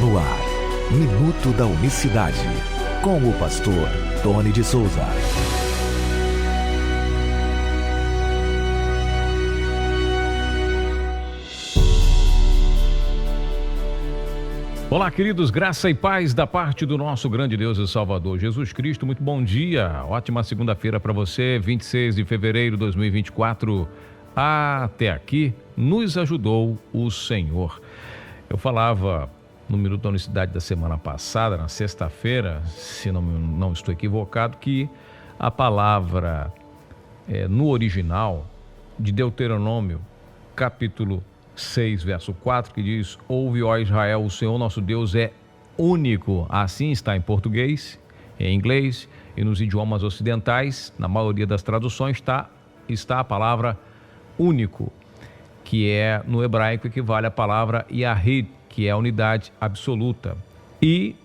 No ar, Minuto da Unicidade, com o pastor Tony de Souza. Olá, queridos, graça e paz da parte do nosso grande Deus e Salvador Jesus Cristo. Muito bom dia, ótima segunda-feira para você, 26 de fevereiro de 2024. Até aqui nos ajudou o Senhor. Eu falava no Minuto da Unicidade da semana passada, na sexta-feira, se não estou equivocado, que a palavra no original de Deuteronômio, capítulo 6, verso 4, que diz: ouve, ó Israel, o Senhor nosso Deus é único. Assim está em português, em inglês e nos idiomas ocidentais. Na maioria das traduções está a palavra único, que no hebraico equivale à palavra Yahid, que é a unidade absoluta. E,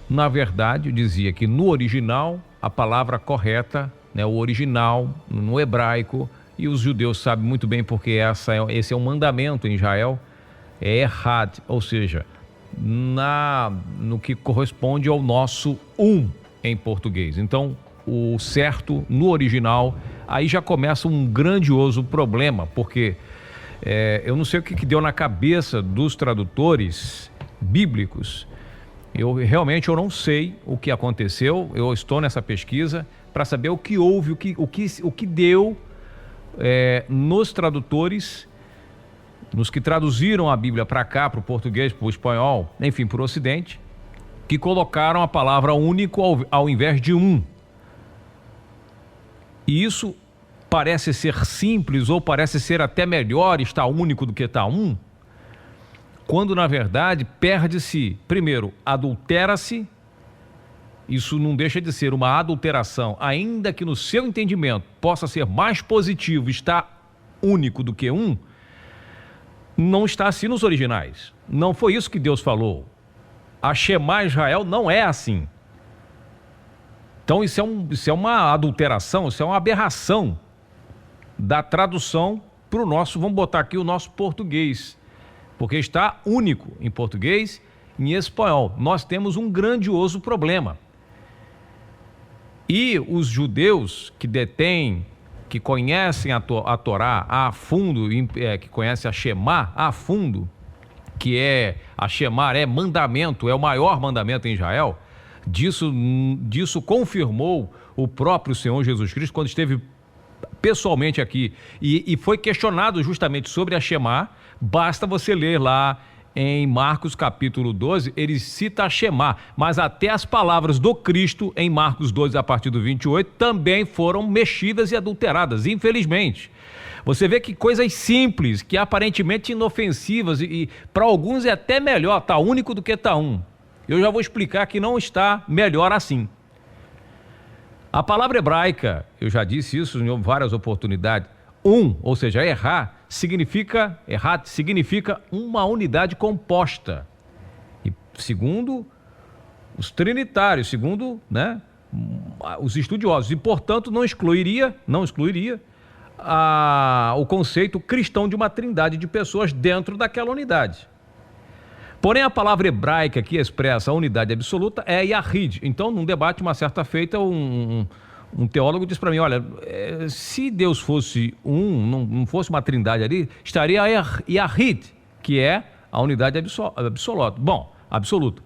na verdade, eu dizia que no original, a palavra correta, o original, no hebraico, e os judeus sabem muito bem porque esse é um mandamento em Israel, é Errad, ou seja, no que corresponde ao nosso em português. Então, o certo no original, aí já começa um grandioso problema, porque eu não sei o que deu na cabeça dos tradutores bíblicos. Eu não sei o que aconteceu. Eu estou nessa pesquisa para saber o que houve, o que deu nos tradutores, nos que traduziram a Bíblia para cá, para o português, para o espanhol, enfim, para o ocidente, que colocaram a palavra único ao invés de E isso parece ser simples, ou parece ser até melhor estar único do que estar quando na verdade perde-se, primeiro, adultera-se. Isso não deixa de ser uma adulteração, ainda que no seu entendimento possa ser mais positivo estar único do que não está assim nos originais. Não foi isso que Deus falou. A Shema Israel não é assim. Então isso é uma adulteração, isso é uma aberração da tradução para o nosso, vamos botar aqui o nosso português, porque está único em português e em espanhol. Nós temos um grandioso problema. E os judeus que conhecem a Torá a fundo, que conhecem a Shema a fundo, que a Shema é mandamento, é o maior mandamento em Israel, disso confirmou o próprio Senhor Jesus Cristo quando esteve pessoalmente aqui e foi questionado justamente sobre a Shema. Basta você ler lá em Marcos capítulo 12, ele cita a Shema, mas até as palavras do Cristo em Marcos 12, a partir do 28, também foram mexidas e adulteradas, infelizmente. Você vê que coisas simples, que aparentemente inofensivas, e para alguns é até melhor estar único do que estar Eu já vou explicar que não está melhor assim. A palavra hebraica, eu já disse isso em várias oportunidades, ou seja, errar, significa uma unidade composta. E segundo os trinitários, segundo os estudiosos, e portanto não excluiria o conceito cristão de uma trindade de pessoas dentro daquela unidade. Porém, a palavra hebraica que expressa a unidade absoluta é Yahid. Então, num debate, uma certa feita, um teólogo disse para mim: olha, se Deus fosse não fosse uma trindade ali, estaria Yahid, que é a unidade absoluta. Bom, absoluta.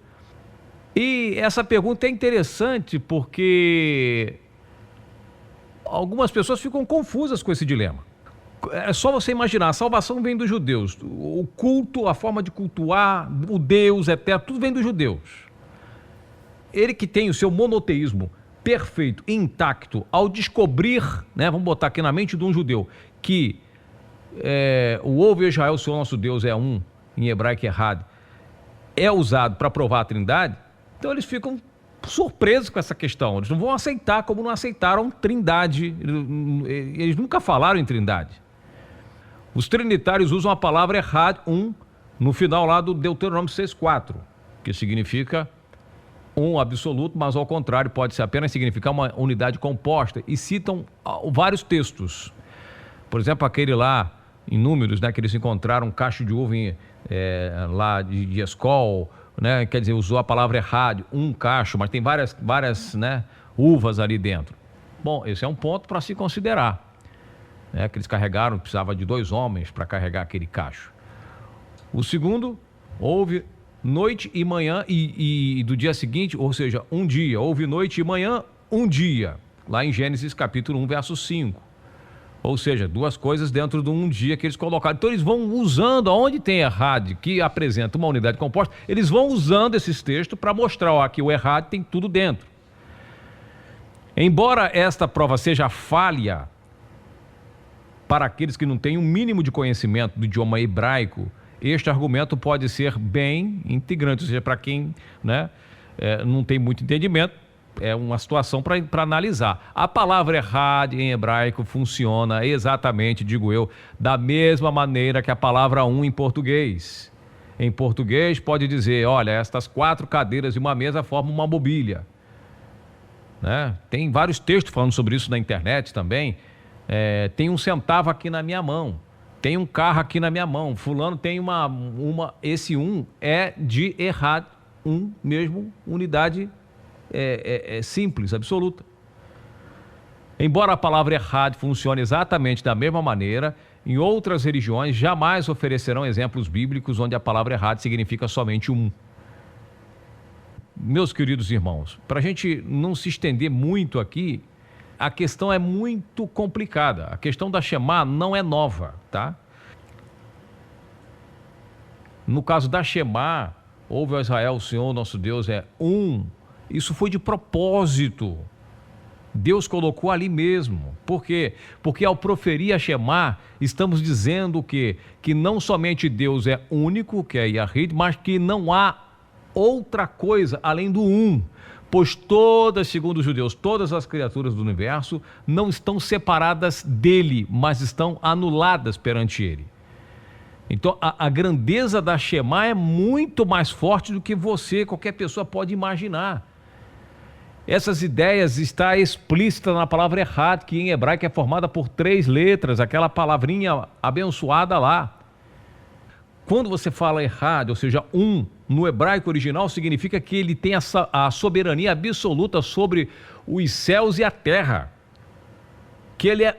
E essa pergunta é interessante porque algumas pessoas ficam confusas com esse dilema. É só você imaginar, a salvação vem dos judeus, o culto, a forma de cultuar, o Deus eterno, tudo vem dos judeus. Ele que tem o seu monoteísmo perfeito, intacto, ao descobrir, vamos botar aqui na mente de um judeu, que o ouve Israel, o Senhor nosso Deus é em hebraico errado, é usado para provar a trindade, então eles ficam surpresos com essa questão. Eles não vão aceitar como não aceitaram trindade, eles nunca falaram em trindade. Os trinitários usam a palavra errad, no final lá do Deuteronômio 6,4, que significa absoluto, mas ao contrário pode ser apenas significar uma unidade composta, e citam vários textos. Por exemplo, aquele lá em Números, que eles encontraram um cacho de uva lá de Escol, né? Quer dizer, usou a palavra errado, um cacho, mas tem várias, né, uvas ali dentro. Bom, esse é um ponto para se considerar, né? Que eles carregaram, precisava de 2 homens para carregar aquele cacho. O segundo, houve noite e manhã e do dia seguinte, ou seja, um dia. Houve noite e manhã, um dia. Lá em Gênesis capítulo 1, verso 5. Ou seja, 2 coisas dentro de um dia que eles colocaram. Então eles vão usando, aonde tem errado, que apresenta uma unidade composta, eles vão usando esses textos para mostrar, ó, que o errado tem tudo dentro. Embora esta prova seja falha para aqueles que não têm um mínimo de conhecimento do idioma hebraico, este argumento pode ser bem integrante, ou seja, para quem, né, não tem muito entendimento, é uma situação para analisar. A palavra errad em hebraico funciona exatamente, digo eu, da mesma maneira que a palavra em português. Em português pode dizer, olha, estas 4 cadeiras e uma mesa formam uma mobília. Né? Tem vários textos falando sobre isso na internet também. Tem um centavo aqui na minha mão. Tem um carro aqui na minha mão. Fulano tem esse é de errad, mesmo, unidade simples, absoluta. Embora a palavra errad funcione exatamente da mesma maneira, em outras religiões jamais oferecerão exemplos bíblicos onde a palavra errad significa somente Meus queridos irmãos, para a gente não se estender muito aqui, a questão é muito complicada. A questão da Shema não é nova, tá? No caso da Shema, ouve, ó Israel, o Senhor nosso Deus é um. Isso foi de propósito. Deus colocou ali mesmo. Por quê? Porque ao proferir a Shema, estamos dizendo o quê? Que não somente Deus é único, que é Yahid, mas que não há outra coisa além do Pois todas, segundo os judeus, todas as criaturas do universo não estão separadas dele, mas estão anuladas perante ele. Então, a grandeza da Shema é muito mais forte do que qualquer pessoa pode imaginar. Essas ideias estão explícitas na palavra errad, que em hebraico é formada por 3 letras, aquela palavrinha abençoada lá. Quando você fala errad, ou seja, no hebraico original, significa que ele tem a soberania absoluta sobre os céus e a terra. Que ele é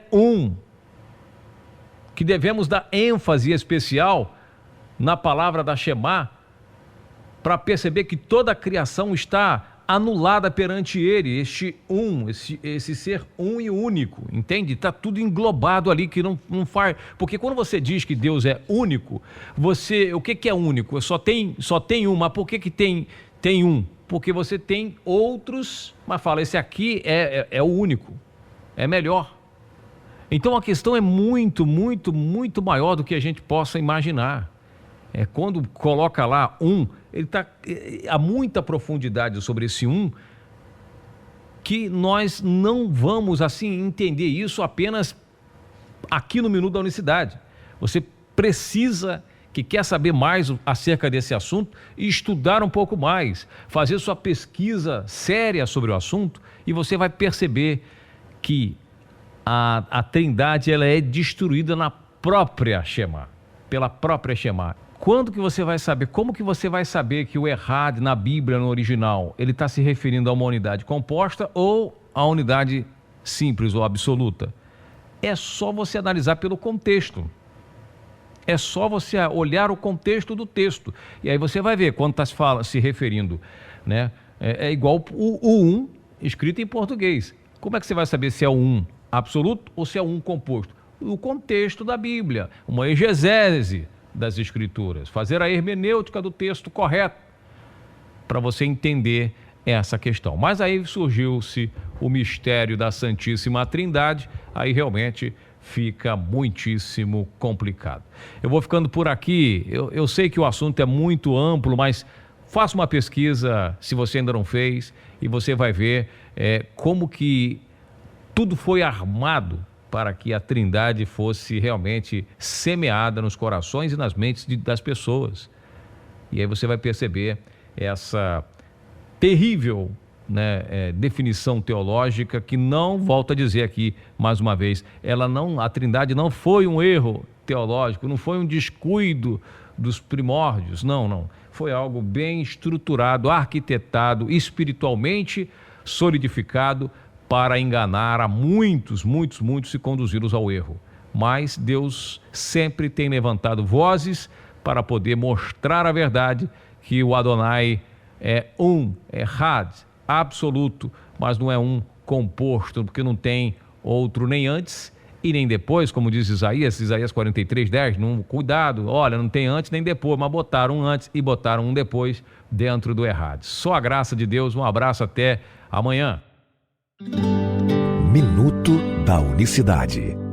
que devemos dar ênfase especial na palavra da Shema para perceber que toda a criação está anulada perante ele, esse ser e único, entende? Está tudo englobado ali, que não faz... Porque quando você diz que Deus é único, o que é único? Só tem mas por que tem Porque você tem outros, mas fala, esse aqui é o único, é melhor. Então a questão é muito, muito, muito maior do que a gente possa imaginar. Quando coloca lá há muita profundidade sobre esse que nós não vamos assim entender isso apenas aqui no Minuto da Unicidade. Você precisa, que quer saber mais acerca desse assunto, estudar um pouco mais, fazer sua pesquisa séria sobre o assunto, e você vai perceber que a Trindade ela é destruída na própria Shema, pela própria Shema. Quando que você vai saber? Como que você vai saber que o errad na Bíblia, no original, ele está se referindo a uma unidade composta ou a unidade simples ou absoluta? É só você analisar pelo contexto. É só você olhar o contexto do texto. E aí você vai ver quando está se referindo, né? É igual o escrito em português. Como é que você vai saber se é o absoluto ou se é o composto? O contexto da Bíblia, uma exegese das Escrituras, fazer a hermenêutica do texto correto para você entender essa questão. Mas aí surgiu-se o mistério da Santíssima Trindade, aí realmente fica muitíssimo complicado. Eu vou ficando por aqui, eu sei que o assunto é muito amplo, mas faça uma pesquisa, se você ainda não fez, e você vai ver como que tudo foi armado para que a Trindade fosse realmente semeada nos corações e nas mentes das pessoas. E aí você vai perceber essa terrível, né, definição teológica que não, volto a dizer aqui mais uma vez, a Trindade não foi um erro teológico, não foi um descuido dos primórdios. Não. Foi algo bem estruturado, arquitetado, espiritualmente solidificado para enganar a muitos e conduzi-los ao erro. Mas Deus sempre tem levantado vozes para poder mostrar a verdade, que o Adonai é Had, absoluto, mas não é um composto, porque não tem outro nem antes e nem depois, como diz Isaías 43:10, cuidado, olha, não tem antes nem depois, mas botaram um antes e botaram um depois dentro do Errad. Só a graça de Deus, um abraço, até amanhã. Minuto da Unicidade.